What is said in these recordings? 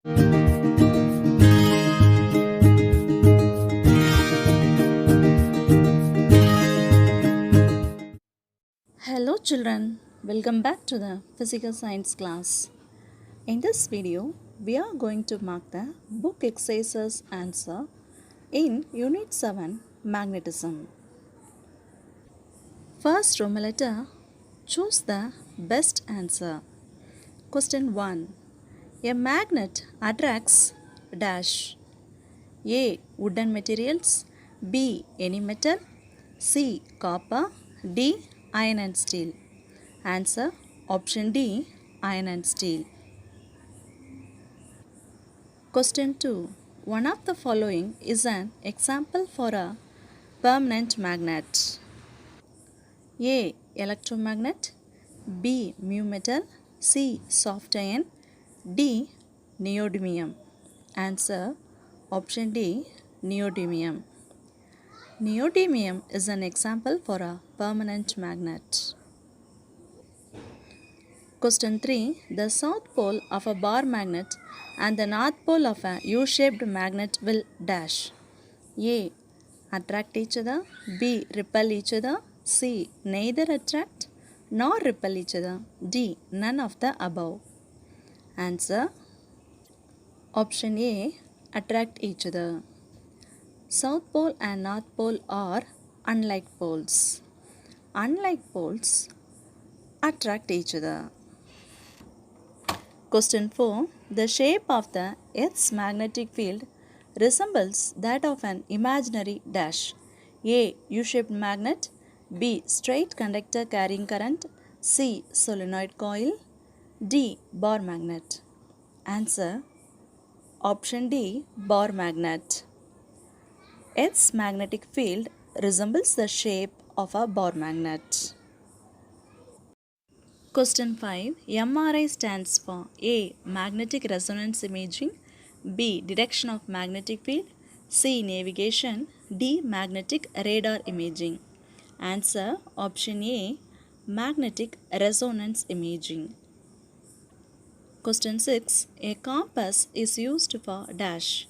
Hello children, welcome back to the physical science class. In this video, we are going to mark the book exercises answer in Unit 7 Magnetism. First Roman letter, choose the best answer. Question 1. A magnet attracts dash. A. Wooden materials. B. Any metal. C. Copper. D. Iron and steel. Answer option D. Iron and steel. Question 2. One of the following is an example for a permanent magnet. A. Electromagnet. B. Mu metal. C. Soft iron. D. Neodymium. Answer option D. Neodymium. Neodymium is an example for a permanent magnet. Question 3. The south pole of a bar magnet and the north pole of a U-shaped magnet will dash. A. Attract each other. B. Repel each other. C. Neither attract nor repel each other. D. None of the above. Answer option A. Attract each other. South pole and north pole are unlike poles. Unlike poles attract each other. Question 4. The shape of the Earth's magnetic field resembles that of an imaginary dash. A. U-shaped magnet. B. Straight conductor carrying current. C. Solenoid coil. D. Bar magnet. Answer option D. Bar magnet. Earth's magnetic field resembles the shape of a bar magnet. Question 5. MRI stands for A. Magnetic resonance imaging. B. Detection of magnetic field. C. Navigation. D. Magnetic radar imaging. Answer option A. Magnetic resonance imaging. Question 6. A compass is used for dash.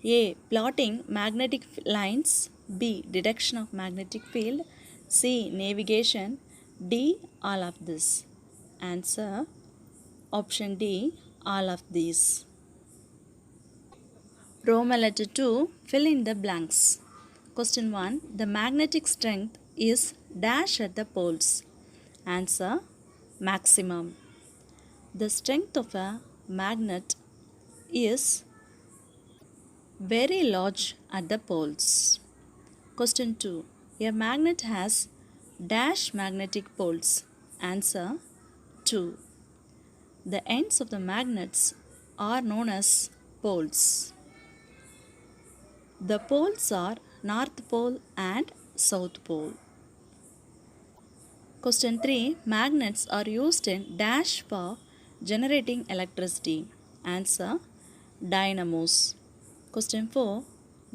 A. Plotting magnetic lines. B. Detection of magnetic field. C. Navigation. D. All of this. Answer option D. All of these. Roman letter 2. Fill in the blanks. Question 1. The magnetic strength is dash at the poles. Answer maximum. The strength of a magnet is very large at the poles. Question 2. A magnet has dash magnetic poles. Answer 2. The ends of the magnets are known as poles. The poles are North Pole and South Pole. Question 3. Magnets are used in dash for generating electricity. Answer dynamos. Question 4.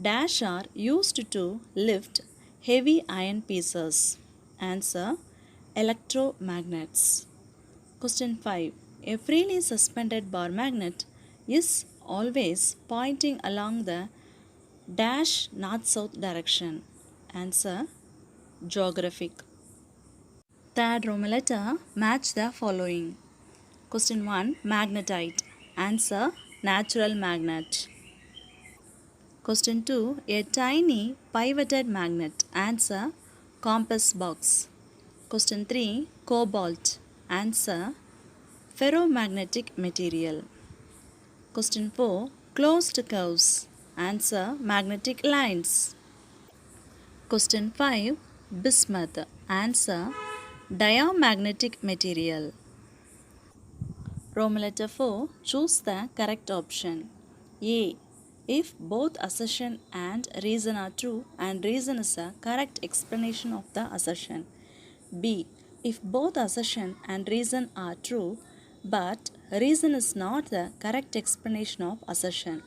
Dash are used to lift heavy iron pieces. Answer electromagnets. Question 5. A freely suspended bar magnet is always pointing along the dash north-south direction. Answer geographic. Third Roman letter, match the following. Question 1. Magnetite. Answer natural magnet. Question 2. A tiny pivoted magnet. Answer compass box. Question 3. Cobalt. Answer ferromagnetic material. Question 4. Closed curves. Answer magnetic lines. Question 5. Bismuth. Answer diamagnetic material. Roman letter 4. Choose the correct option. A. If both assertion and reason are true and reason is a correct explanation of the assertion. B. If both assertion and reason are true but reason is not the correct explanation of assertion.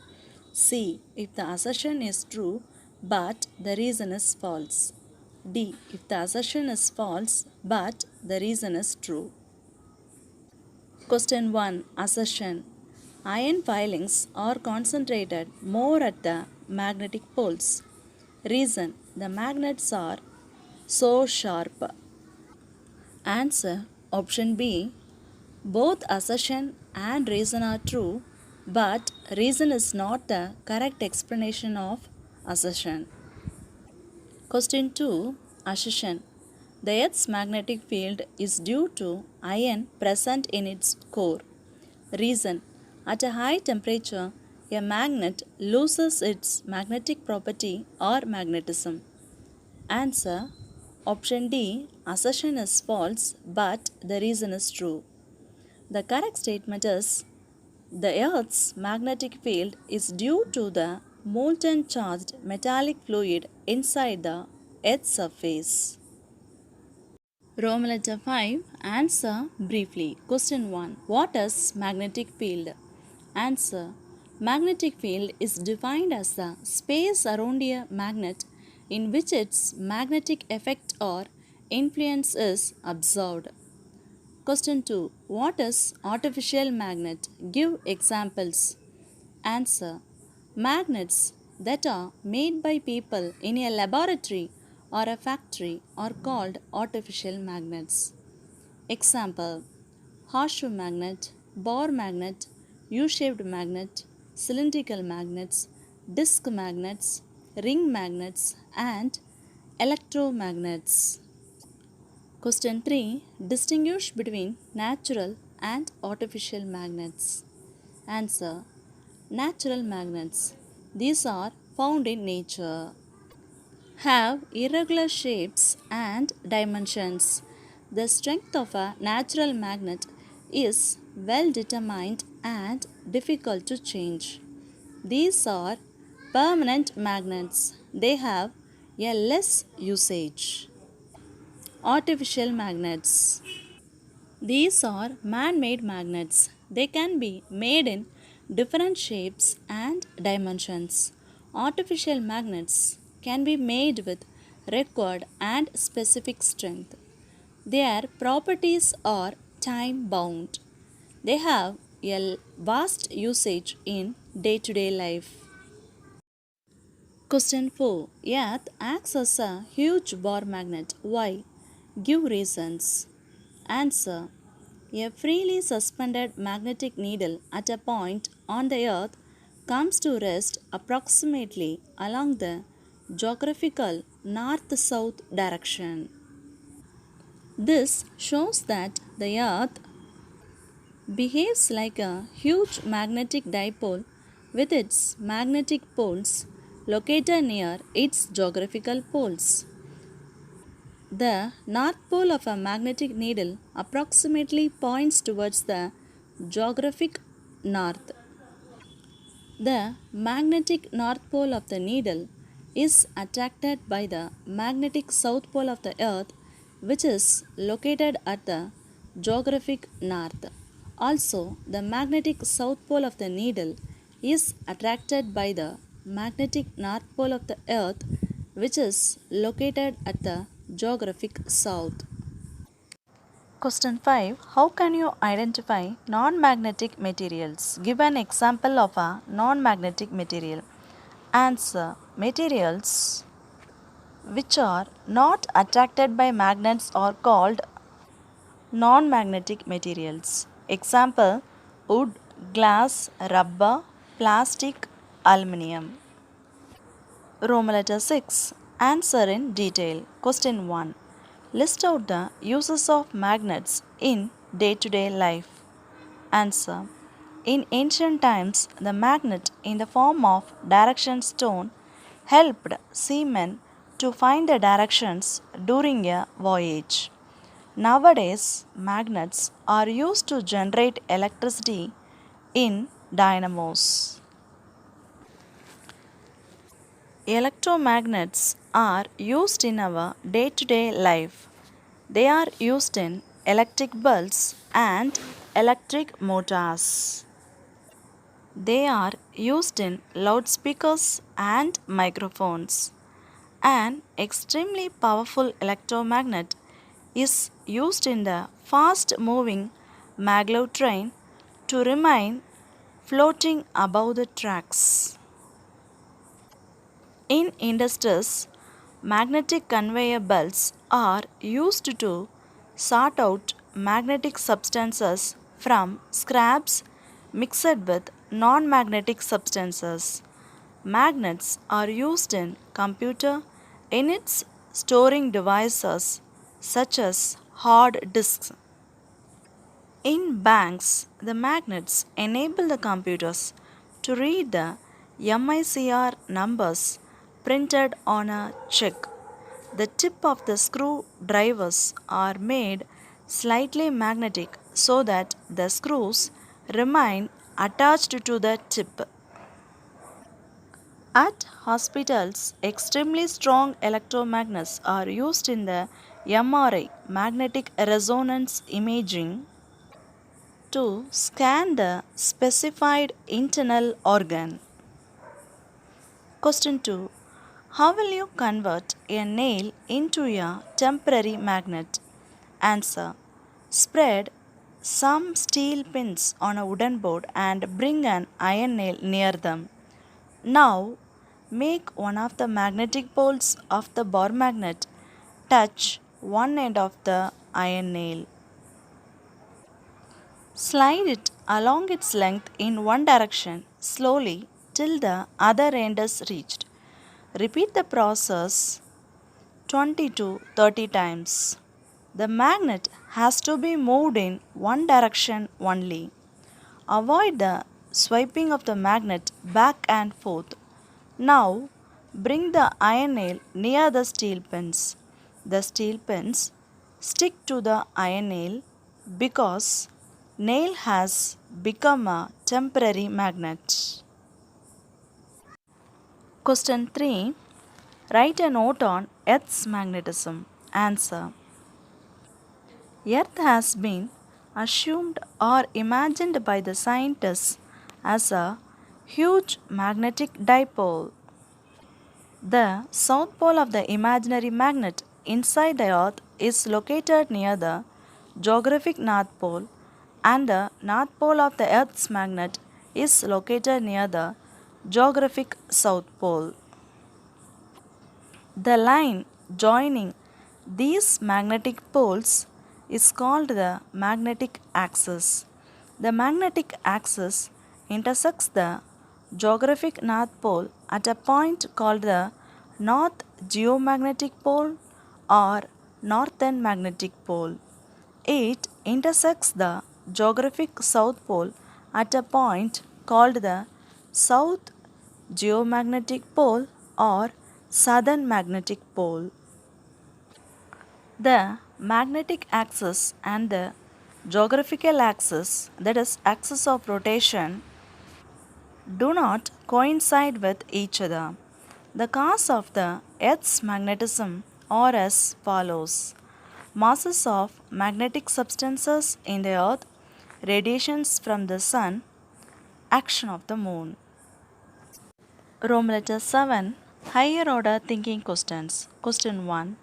C. If the assertion is true but the reason is false. D. If the assertion is false but the reason is true. Question 1. Assertion. Iron filings are concentrated more at the magnetic poles. Reason: the magnets are so sharp. Answer option B. Both assertion and reason are true, but reason is not the correct explanation of assertion. Question 2. Assertion. The Earth's magnetic field is due to iron present in its core. Reason. At a high temperature, a magnet loses its magnetic property or magnetism. Answer option D. Assertion is false, but the reason is true. The correct statement is the Earth's magnetic field is due to the molten charged metallic fluid inside the Earth's surface. Roman letter 5. Answer briefly. Question 1. What is magnetic field? Answer. Magnetic field is defined as the space around a magnet in which its magnetic effect or influence is observed. Question 2. What is artificial magnet? Give examples. Answer. Magnets that are made by people in a laboratory or a factory are called artificial magnets. Example: horseshoe magnet, bar magnet, U-shaped magnet, cylindrical magnets, disc magnets, ring magnets, and electromagnets. Question 3. Distinguish between natural and artificial magnets. Answer. Natural magnets. These are found in nature. Have irregular shapes and dimensions. The strength of a natural magnet is well determined and difficult to change. These are permanent magnets. They have a less usage. Artificial magnets. These are man made magnets. They can be made in different shapes and dimensions. Artificial magnets can be made with required and specific strength. Their properties are time bound. They have a vast usage in day to day life. Question 4. Earth acts as a huge bar magnet. Why? Give reasons. Answer. A freely suspended magnetic needle at a point on the earth comes to rest approximately along the geographical north south direction. This shows that the earth behaves like a huge magnetic dipole with its magnetic poles located near its geographical poles. The north pole of a magnetic needle approximately points towards the geographic north. The magnetic north pole of the needle is attracted by the magnetic south pole of the earth, which is located at the geographic north. Also, the magnetic south pole of the needle is attracted by the magnetic north pole of the earth, which is located at the geographic south. Question 5. How can you identify non-magnetic materials? Give an example of a non-magnetic material. Answer. Materials which are not attracted by magnets are called non-magnetic materials. Example: wood, glass, rubber, plastic, aluminium. Roman letter 6. Answer in detail. Question 1. List out the uses of magnets in day to day life. Answer. In ancient times, the magnet in the form of direction stone helped seamen to find the directions during a voyage. Nowadays, magnets are used to generate electricity in dynamos. Electromagnets are used in our day to day life. They are used in electric bulbs and electric motors. They are used in loudspeakers and microphones. An extremely powerful electromagnet is used in the fast moving maglev train to remain floating above the tracks. In industries, magnetic conveyor belts are used to sort out magnetic substances from scraps mixed with non magnetic substances. Magnets are used in computer units storing devices such as hard disks. In banks, the magnets enable the computers to read the MICR numbers printed on a check. The tip of the screwdrivers are made slightly magnetic so that the screws remain attached to the tip. At hospitals, extremely strong electromagnets are used in the MRI, magnetic resonance imaging, to scan the specified internal organ. Question 2. How will you convert a nail into a temporary magnet? Answer. Spread some steel pins on a wooden board and bring an iron nail near them. Now, make one of the magnetic poles of the bar magnet touch one end of the iron nail. Slide it along its length in one direction slowly till the other end is reached. Repeat the process 20 to 30 times. The magnet has to be moved in one direction only. Avoid the swiping of the magnet back and forth. Now, bring the iron nail near the steel pins. The steel pins stick to the iron nail because nail has become a temporary magnet. Question 3. Write a note on Earth's magnetism. Answer. Earth has been assumed or imagined by the scientists as a huge magnetic dipole. The south pole of the imaginary magnet inside the Earth is located near the geographic North Pole, and the North Pole of the Earth's magnet is located near the geographic South Pole. The line joining these magnetic poles is called the magnetic axis. The magnetic axis intersects the geographic North Pole at a point called the North Geomagnetic Pole or Northern Magnetic Pole. It intersects the geographic South Pole at a point called the South Geomagnetic Pole or Southern Magnetic Pole. The magnetic axis and the geographical axis, that is, axis of rotation, do not coincide with each other. The cause of the Earth's magnetism are as follows: masses of magnetic substances in the Earth, radiations from the Sun, action of the Moon. Roman letter 7. Higher order thinking questions. Question 1.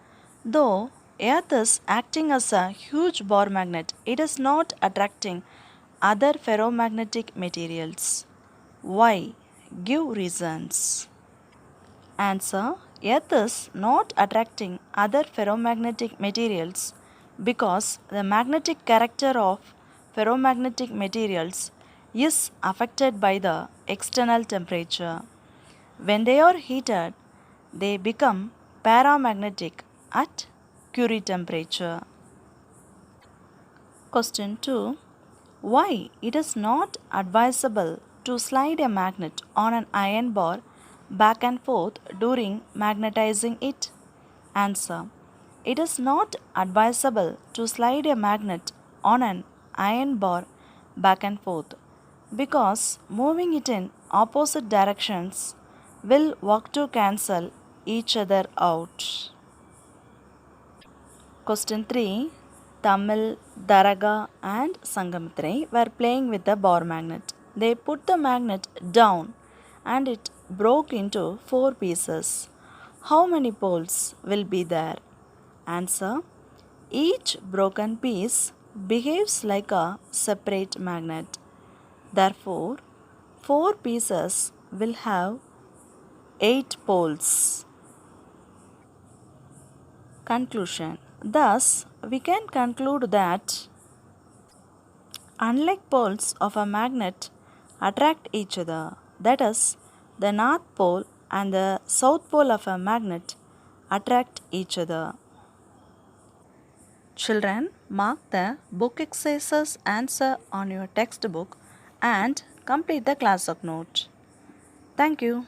Though Earth is acting as a huge bar magnet, it is not attracting other ferromagnetic materials. Why? Give reasons. Answer. Earth is not attracting other ferromagnetic materials because the magnetic character of ferromagnetic materials is affected by the external temperature. When they are heated, they become paramagnetic at Curie temperature. Question 2. Why it is not advisable to slide a magnet on an iron bar back and forth during magnetizing it? Answer. It is not advisable to slide a magnet on an iron bar back and forth because moving it in opposite directions will work to cancel each other out. Question 3. Tamil, Daraga and Sangamithrai were playing with the bar magnet. They put the magnet down and it broke into 4 pieces. How many poles will be there? Answer. Each broken piece behaves like a separate magnet. Therefore, 4 pieces will have 8 poles. Conclusion. Thus, we can conclude that unlike poles of a magnet attract each other, that is, the north pole and the south pole of a magnet attract each other. Children, mark the book exercises answer on your textbook and complete the class work note. Thank you.